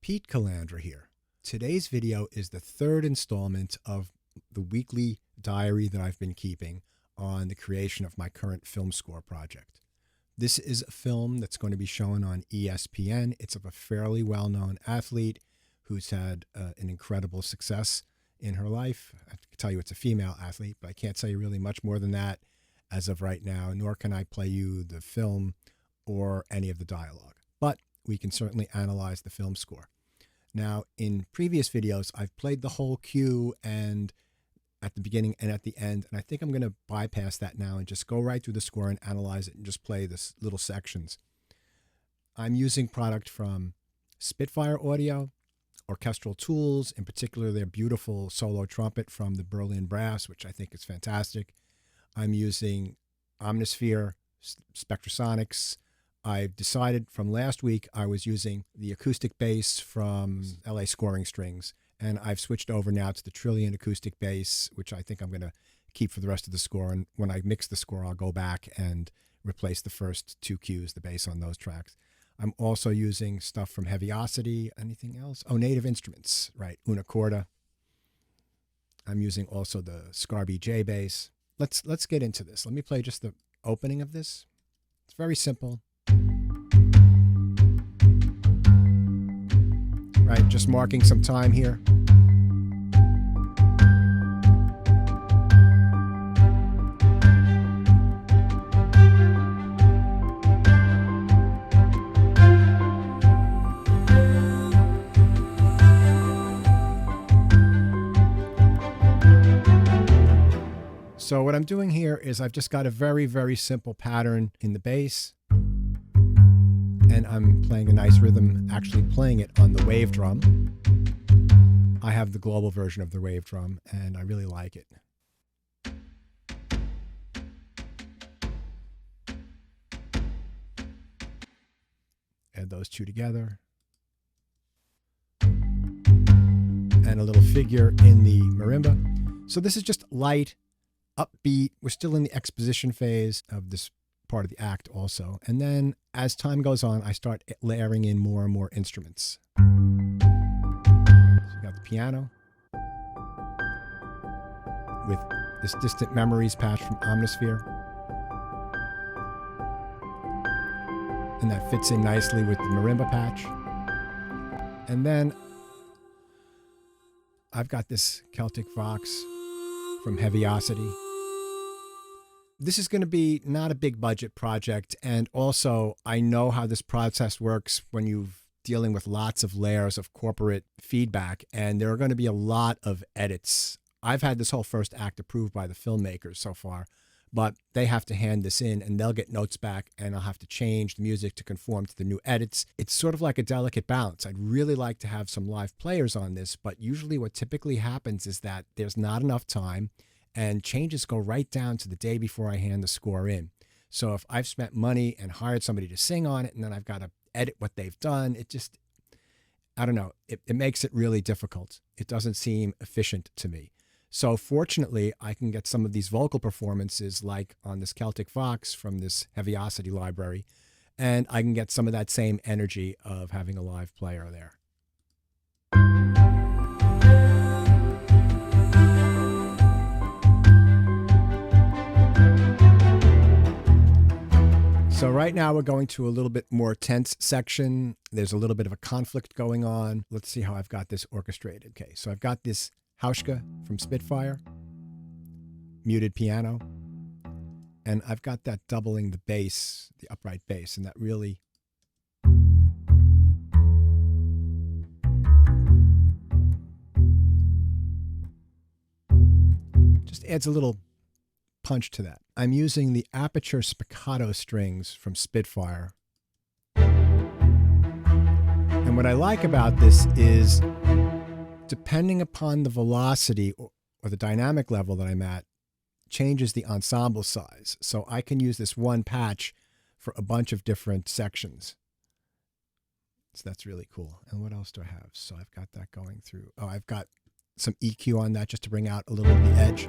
Pete Calandra here. Today's video is the third installment of the weekly diary that I've been keeping on the creation of my current film score project. This is a film that's going to be shown on ESPN. It's of a fairly well-known athlete who's had an incredible success in her life. I can tell you it's a female athlete, but I can't tell you really much more than that as of right now, nor can I play you the film or any of the dialogue. But we can certainly analyze the film score. Now, in previous videos, I've played the whole cue and at the beginning and at the end, and I think I'm going to bypass that now and just go right through the score and analyze it and just play this little sections. I'm using product from Spitfire Audio, Orchestral Tools, in particular their beautiful solo trumpet from the Berlin Brass, which I think is fantastic. I'm using Omnisphere Spectrasonics. I've decided from last week I was using the acoustic bass from LA Scoring Strings, and I've switched over now to the Trillion acoustic bass, which I think I'm going to keep for the rest of the score. And when I mix the score, I'll go back and replace the first two cues, the bass on those tracks. I'm also using stuff from Heaviosity. Anything else? Oh, Native Instruments, right? Una Corda. I'm using also the Scarby J bass. Let's get into this. Let me play just the opening of this. It's very simple. Right, just marking some time here. So what I'm doing here is I've just got a very, very simple pattern in the bass. And I'm playing a nice rhythm, actually playing it on the wave drum. I have the global version of the wave drum, and I really like it. Add those two together. And a little figure in the marimba. So this is just light, upbeat. We're still in the exposition phase of this part of the act also. And then as time goes on, I start layering in more and more instruments. So we got the piano with this Distant Memories patch from Omnisphere. And that fits in nicely with the marimba patch. And then I've got this Celtic Vox from Heaviosity. This is going to be not a big budget project, and also I know how this process works when you're dealing with lots of layers of corporate feedback, and there are going to be a lot of edits. I've had this whole first act approved by the filmmakers so far, but they have to hand this in and they'll get notes back, and I'll have to change the music to conform to the new edits. It's sort of like a delicate balance. I'd really like to have some live players on this, but usually what typically happens is that there's not enough time and changes go right down to the day before I hand the score in. So if I've spent money and hired somebody to sing on it and then I've got to edit what they've done, it just, I don't know, it makes it really difficult. It doesn't seem efficient to me. So fortunately, I can get some of these vocal performances like on this Celtic Vox from this Heaviosity library, and I can get some of that same energy of having a live player there. So right now we're going to a little bit more tense section. There's a little bit of a conflict going on. Let's see how I've got this orchestrated. Okay, so I've got this Hauschka from Spitfire, muted piano, and I've got that doubling the bass, the upright bass, and that really just adds a little punch to that. I'm using the Aperture Spiccato strings from Spitfire. And what I like about this is, depending upon the velocity or the dynamic level that I'm at, changes the ensemble size. So I can use this one patch for a bunch of different sections. So that's really cool. And what else do I have? So I've got that going through. Oh, I've got some EQ on that just to bring out a little bit of the edge.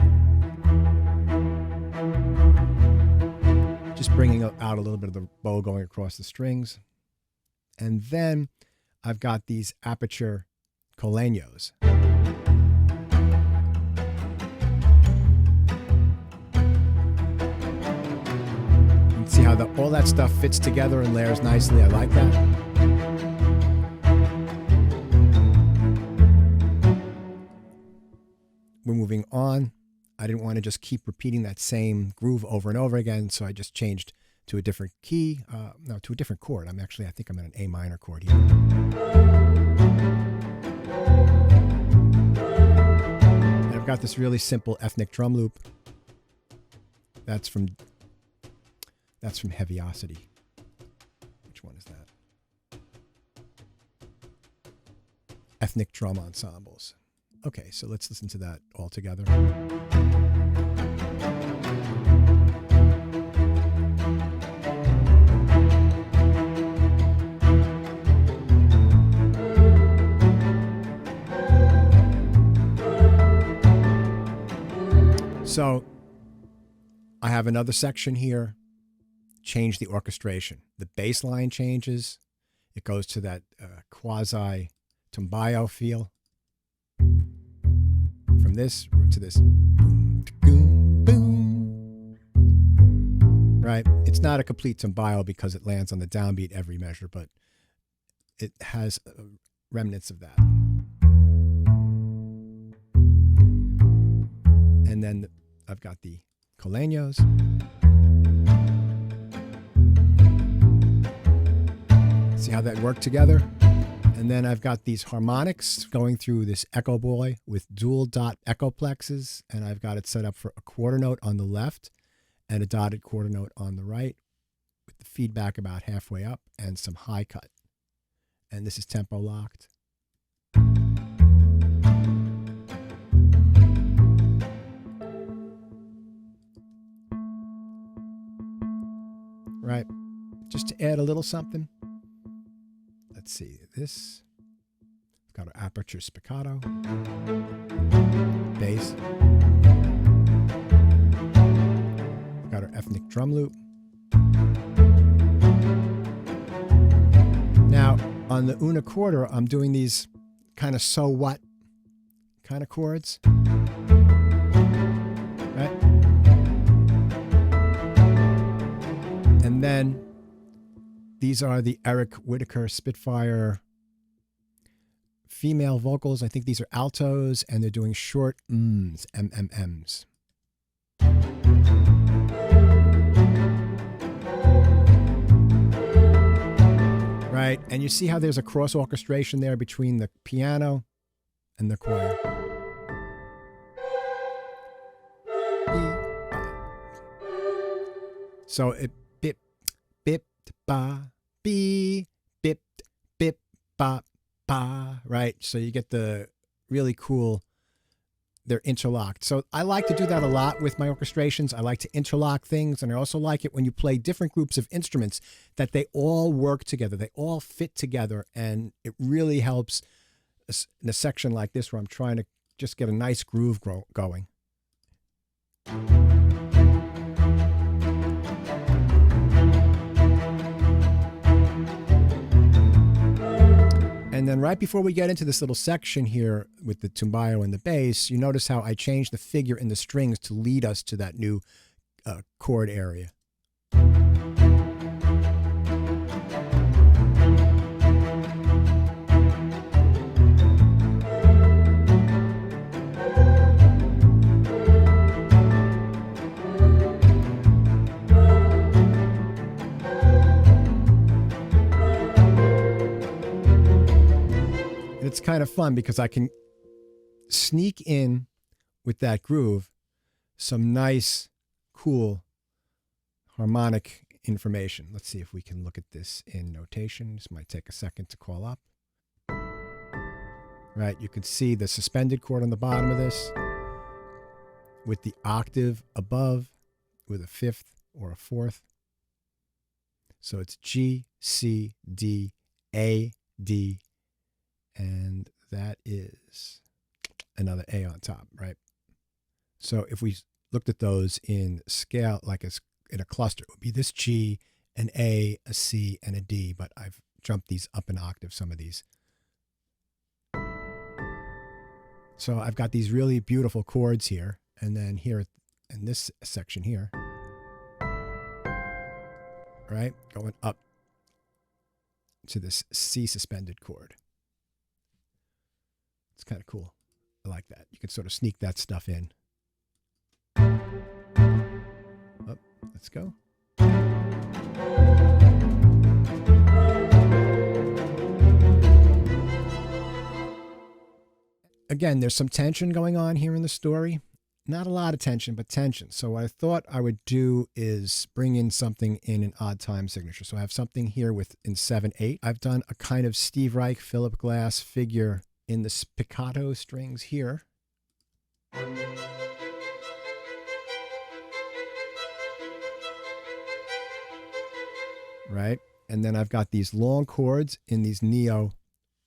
Just bringing out a little bit of the bow going across the strings. And then I've got these aperture coleños. See how all that stuff fits together and layers nicely. I like that. We're moving on. I didn't want to just keep repeating that same groove over and over again, so I just changed to a different key. No, to a different chord. I think I'm in an A minor chord here. And I've got this really simple ethnic drum loop. That's from Heaviosity. Which one is that? Ethnic Drum Ensembles. Okay, so let's listen to that all together. So I have another section here. Change the orchestration. The bass line changes. It goes to that quasi tumbayo feel. From this to this. Boom, boom, boom. Right? It's not a complete tumbayo because it lands on the downbeat every measure, but it has remnants of that. And then I've got the coleños. See how that worked together? And then I've got these harmonics going through this Echo Boy with dual dot echo plexes, and I've got it set up for a quarter note on the left and a dotted quarter note on the right with the feedback about halfway up and some high cut. And this is tempo locked. Right, just to add a little something. Let's see, this, got our aperture spiccato, bass, got our ethnic drum loop. Now, on the una quarter, I'm doing these kind of so what kind of chords, right? And then these are the Eric Whitaker Spitfire female vocals. I think these are altos, and they're doing short mms, MMMs. Right, and you see how there's a cross orchestration there between the piano and the choir. So it bip, bip, ba, be, bip, bip, ba, ba, right? So you get the really cool, they're interlocked. So I like to do that a lot with my orchestrations. I like to interlock things, and I also like it when you play different groups of instruments that they all work together, they all fit together, and it really helps in a section like this where I'm trying to just get a nice groove going. And then right before we get into this little section here with the tumbayo and the bass, you notice how I changed the figure in the strings to lead us to that new chord area. It's kind of fun because I can sneak in with that groove some nice, cool harmonic information. Let's see if we can look at this in notation. This might take a second to call up. Right, you can see the suspended chord on the bottom of this with the octave above with a fifth or a fourth. So it's G, C, D, A, D, and that is another A on top, right? So if we looked at those in scale, like in a cluster, it would be this G, an A, a C, and a D, but I've jump these up an octave, some of these. So I've got these really beautiful chords here, and then here in this section here, right, going up to this C suspended chord. It's kind of cool. I like that. You can sort of sneak that stuff in. Oh, let's go. Again, there's some tension going on here in the story. Not a lot of tension, but tension. So what I thought I would do is bring in something in an odd time signature. So I have something here in 7/8. I've done a kind of Steve Reich, Philip Glass figure in the spiccato strings here. Right? And then I've got these long chords in these the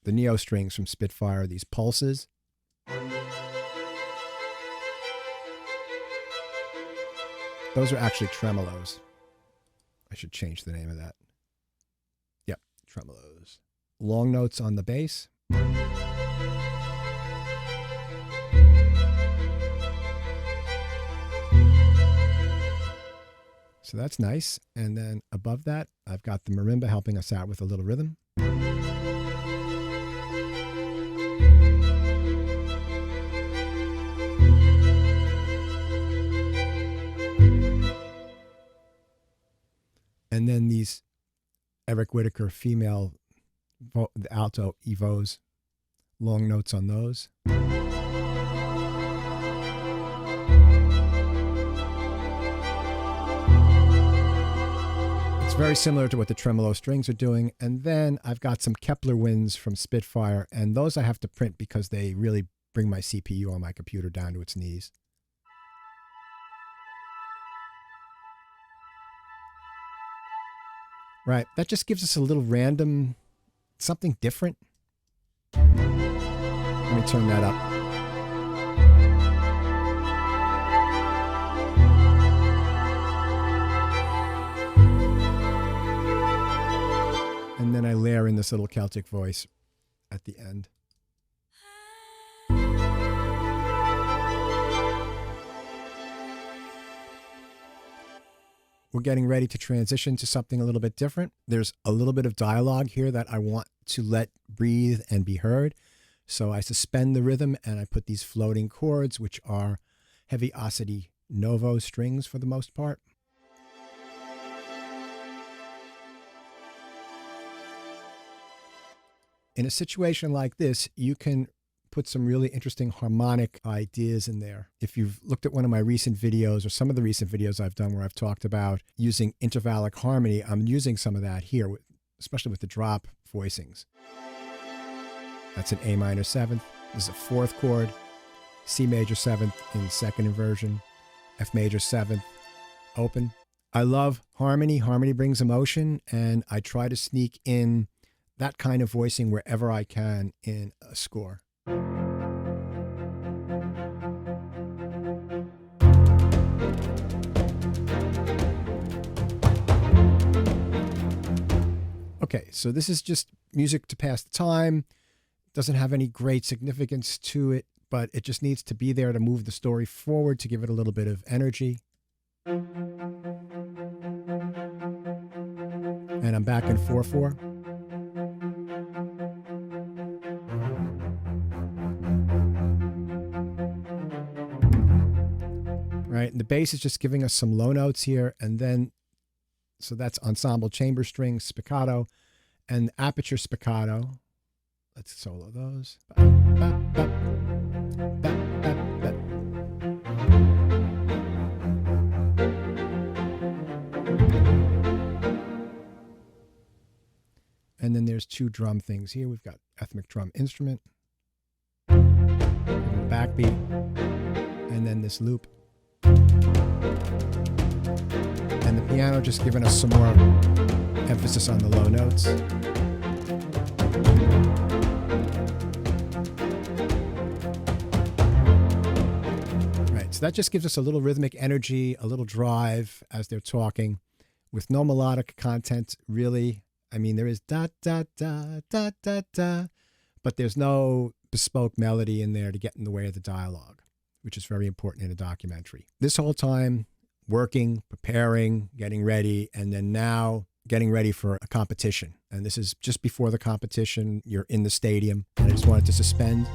neo strings from Spitfire, these pulses. Those are actually tremolos. I should change the name of that. Yep, tremolos. Long notes on the bass. So that's nice. And then above that, I've got the marimba helping us out with a little rhythm. And then these Eric Whitacre female, the alto Evos, long notes on those. It's very similar to what the tremolo strings are doing. And then I've got some Kepler winds from Spitfire, and those I have to print because they really bring my CPU on my computer down to its knees. Right, that just gives us a little random, something different. Let me turn that up. And then I layer in this little Celtic voice at the end. We're getting ready to transition to something a little bit different. There's a little bit of dialogue here that I want to let breathe and be heard. So I suspend the rhythm and I put these floating chords, which are heavy osity novo strings for the most part. In a situation like this, you can put some really interesting harmonic ideas in there. If you've looked at one of my recent videos or some of the recent videos I've done where I've talked about using intervallic harmony, I'm using some of that here, especially with the drop voicings. That's an A minor 7th. This is a 4th chord, C major 7th in second inversion, F major 7th, open. I love harmony. Harmony brings emotion, and I try to sneak in that kind of voicing wherever I can in a score. Okay, so this is just music to pass the time. Doesn't have any great significance to it, but it just needs to be there to move the story forward, to give it a little bit of energy. And I'm back in 4/4. Right, and the bass is just giving us some low notes here, and then, so that's ensemble chamber string spiccato and aperture spiccato. Let's solo those. And then there's 2 drum things here. We've got ethnic drum instrument, backbeat, and then this loop. And the piano just giving us some more emphasis on the low notes. Right, so that just gives us a little rhythmic energy, a little drive as they're talking, with no melodic content really I mean, there is da, da, da, da, da, da, but there's no bespoke melody in there to get in the way of the dialogue, which is very important in a documentary. This whole time, working, preparing, getting ready, and then now getting ready for a competition. And this is just before the competition. You're in the stadium, and I just wanted to suspend.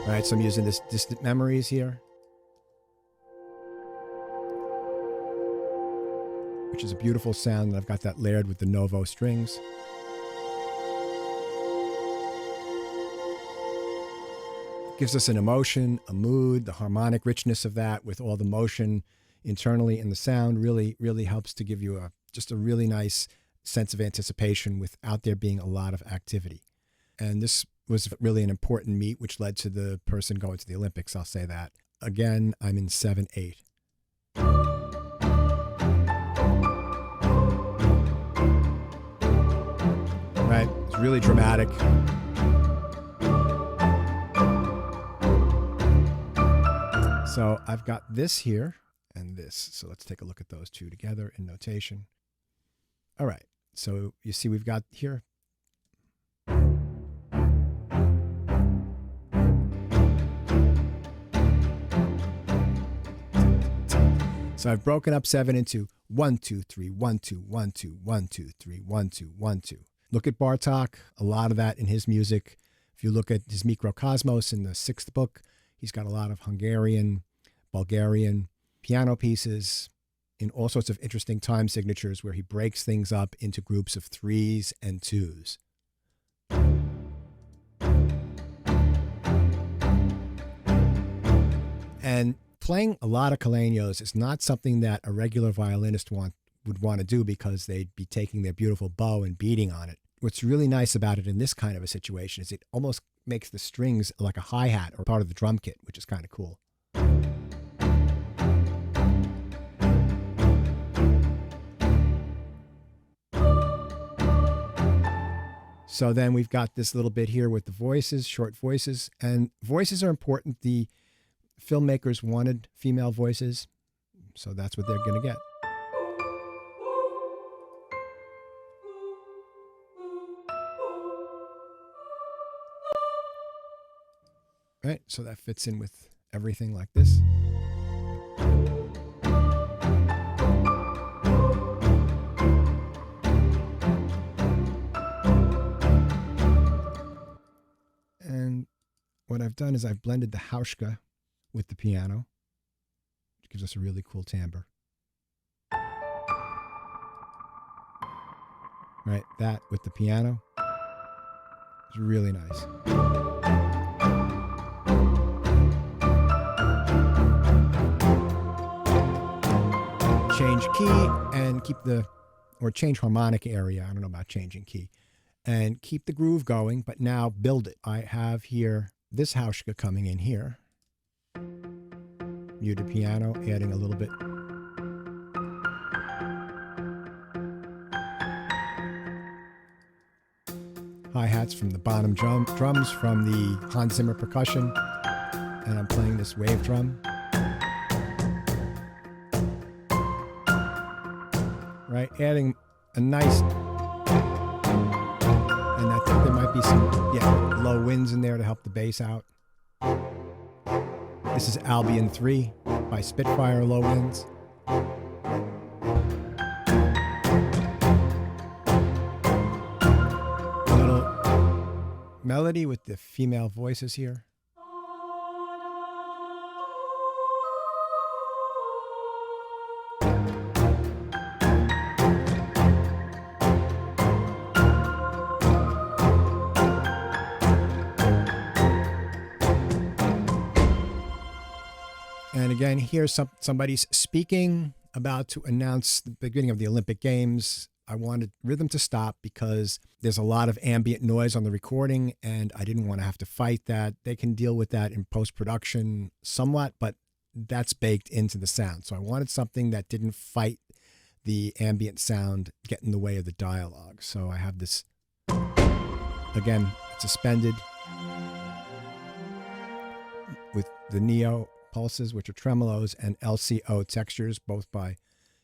All right, so I'm using this Distant Memories here, which is a beautiful sound, and I've got that layered with the Novo strings. It gives us an emotion, a mood, the harmonic richness of that with all the motion internally in the sound really, really helps to give you just a really nice sense of anticipation without there being a lot of activity. And this was really an important meet, which led to the person going to the Olympics, I'll say that. Again, I'm in 7/8. Right, it's really dramatic. So I've got this here and this. So let's take a look at those two together in notation. All right, so you see we've got here. So I've broken up 7 into 1, 2, 3, 1, 2, 1, 2, 1, 2, 3, 1, 2, 1, 2. Look at Bartók, a lot of that in his music. If you look at his Mikrokosmos in the 6th book, he's got a lot of Hungarian, Bulgarian piano pieces in all sorts of interesting time signatures where he breaks things up into groups of 3s and 2s. And playing a lot of calaños is not something that a regular violinist would want to do because they'd be taking their beautiful bow and beating on it. What's really nice about it in this kind of a situation is it almost makes the strings like a hi-hat or part of the drum kit, which is kind of cool. So then we've got this little bit here with the voices, short voices, and voices are important. The filmmakers wanted female voices, so that's what they're going to get. Right, so that fits in with everything like this. And what I've done is I've blended the hauschka with the piano, which gives us a really cool timbre. Right, that with the piano is really nice. Change key and keep change harmonic area. I don't know about changing key. And keep the groove going, but now build it. I have here this hauschka coming in here. Muted piano, adding a little bit. Hi-hats from the bottom drums from the Hans Zimmer percussion. And I'm playing this wave drum. Right, adding a nice, and I think there might be some, low winds in there to help the bass out. This is Albion 3 by Spitfire, low winds. A little melody with the female voices here. And again, here's somebody's speaking about to announce the beginning of the Olympic Games. I wanted rhythm to stop because there's a lot of ambient noise on the recording, and I didn't want to have to fight that. They can deal with that in post-production somewhat, but that's baked into the sound. So I wanted something that didn't fight the ambient sound, get in the way of the dialogue. So I have this, again, suspended with the Neo pulses, which are tremolos, and LCO textures, both by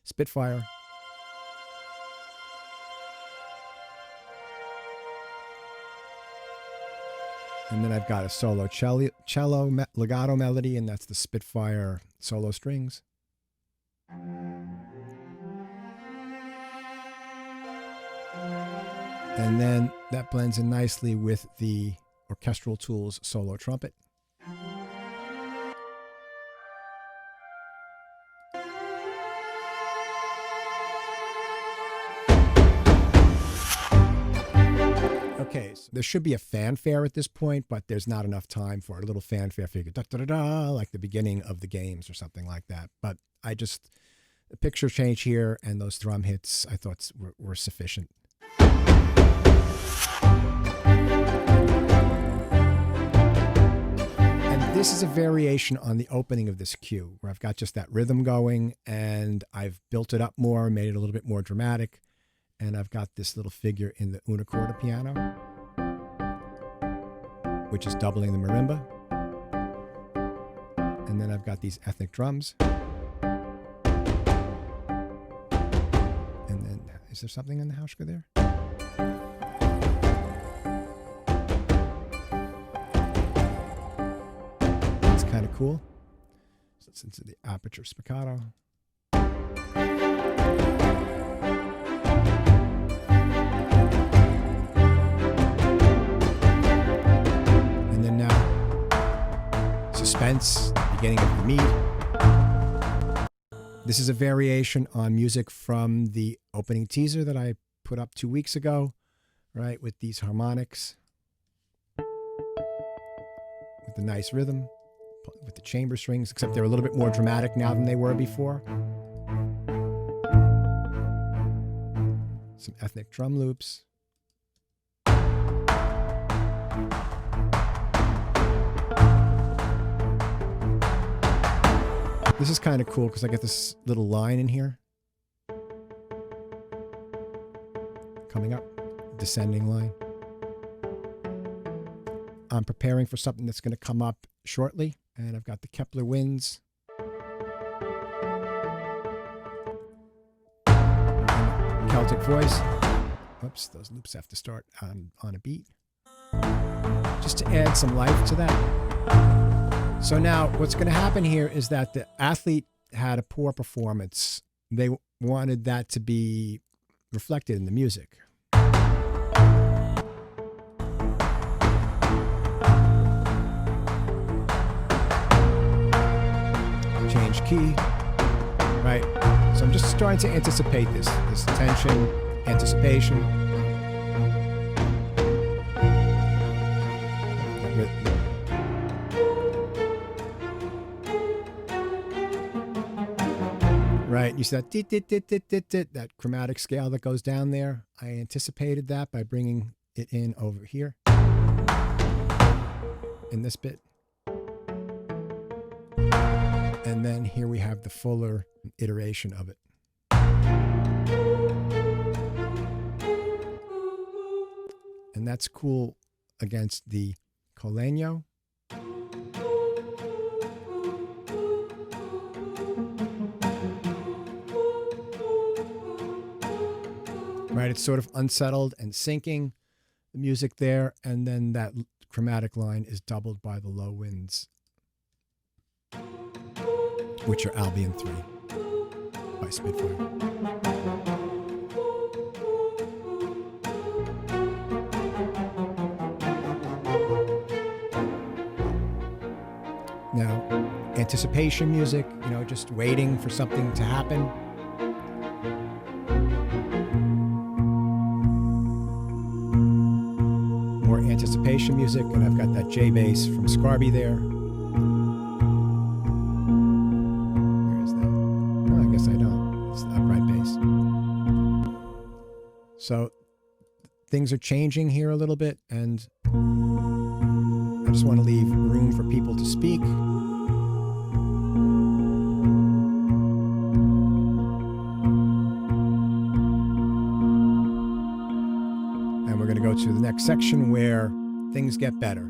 Spitfire. And then I've got a solo cello legato melody, and that's the Spitfire solo strings. And then that blends in nicely with the Orchestral Tools solo trumpet. Okay, so there should be a fanfare at this point, but there's not enough time for a little fanfare figure, da, da, da, da, like the beginning of the games or something like that. But the picture change here and those drum hits I thought were sufficient. And this is a variation on the opening of this cue, where I've got just that rhythm going, and I've built it up more, made it a little bit more dramatic. And I've got this little figure in the unicorda piano, which is doubling the marimba. And then I've got these ethnic drums. And then, is there something in the hauschka there? That's kind of cool. So it's into the aperture spiccato. Suspense, beginning of the meat. This is a variation on music from the opening teaser that I put up 2 weeks ago, right, with these harmonics, with the nice rhythm, with the chamber strings, except they're a little bit more dramatic now than they were before. Some ethnic drum loops. This is kind of cool because I get this little line in here. Coming up, descending line. I'm preparing for something that's going to come up shortly, and I've got the Kepler winds. Celtic voice. Oops, those loops have to start on a beat. Just to add some life to that. So now what's going to happen here is that the athlete had a poor performance. They wanted that to be reflected in the music. Change key, right? So I'm just starting to anticipate this tension, anticipation. Right, you see that that chromatic scale that goes down there. I anticipated that by bringing it in over here in this bit. And then here we have the fuller iteration of it. And that's cool against the Colegno. Right, it's sort of unsettled and syncing the music there, and then that chromatic line is doubled by the low winds, which are Albion 3 by Spitfire. Now, anticipation music, just waiting for something to happen. More anticipation music, and I've got that J bass from Scarby there. Where is that? Oh, I guess I don't. It's the upright bass. So things are changing here a little bit, and I just want to leave room for people to speak. And we're going to go to the next section where things get better.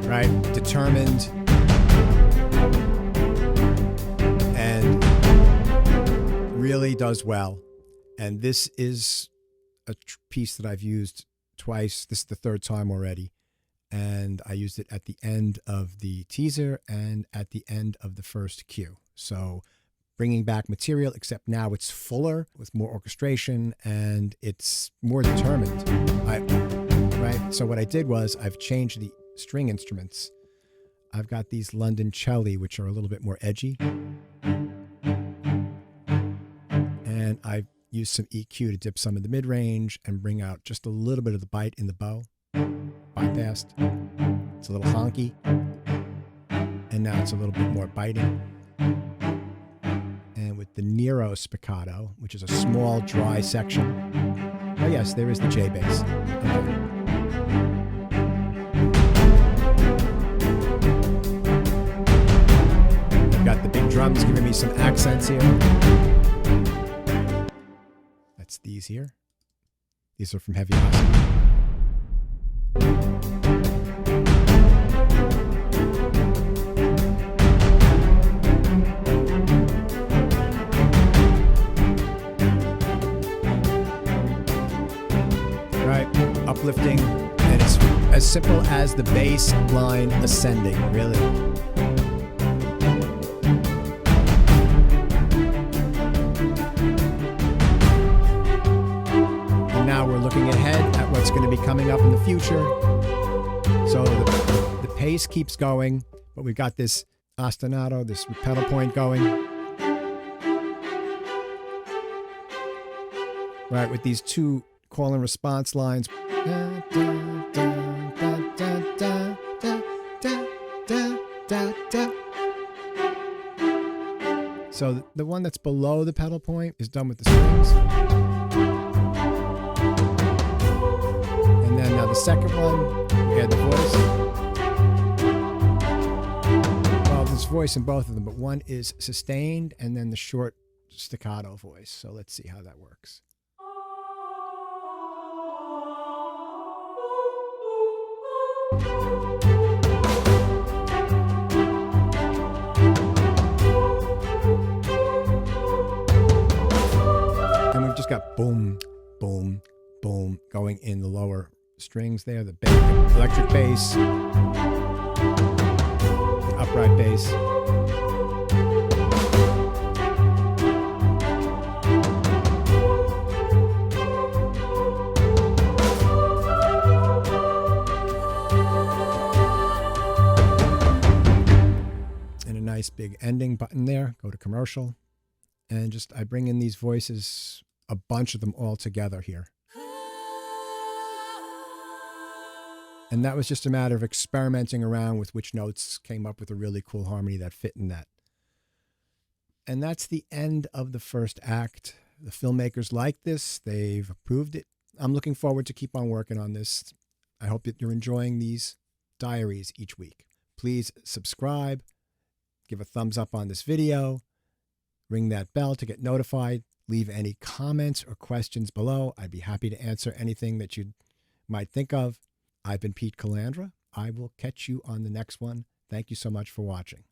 Right? Determined. And really does well. And this is a piece that I've used twice. This is the third time already. And I used it at the end of the teaser and at the end of the first cue. So bringing back material, except now it's fuller with more orchestration and it's more determined. Right? So what I did was I've changed the string instruments. I've got these London celli, which are a little bit more edgy. And I've used some EQ to dip some of the mid-range and bring out just a little bit of the bite in the bow. Bypassed. It's a little honky. And now it's a little bit more biting. And with the Nero spiccato, which is a small, dry section. Oh yes, there is the J bass. Okay. I've got the big drums giving me some accents here. That's these here. These are from Heavy Hustle. Uplifting, and it's as simple as the bass line ascending, really. And now we're looking ahead at what's going to be coming up in the future. So the pace keeps going, but we've got this ostinato, this pedal point going. Right, with these two call and response lines. So the one that's below the pedal point is done with the strings. And then now the second one, we add the voice. Well, there's voice in both of them, but one is sustained and then the short staccato voice. So let's see how that works. And we've just got boom, boom, boom going in the lower strings there, the electric bass, the upright bass. Nice big ending button there. Go to commercial, and just I bring in these voices, a bunch of them all together here. And that was just a matter of experimenting around with which notes came up with a really cool harmony that fit in that. And that's the end of the first act. The filmmakers like this. They've approved it. I'm looking forward to keep on working on this. I hope that you're enjoying these diaries each week. Please subscribe. Give a thumbs up on this video, ring that bell to get notified, leave any comments or questions below. I'd be happy to answer anything that you might think of. I've been Pete Calandra. I will catch you on the next one. Thank you so much for watching.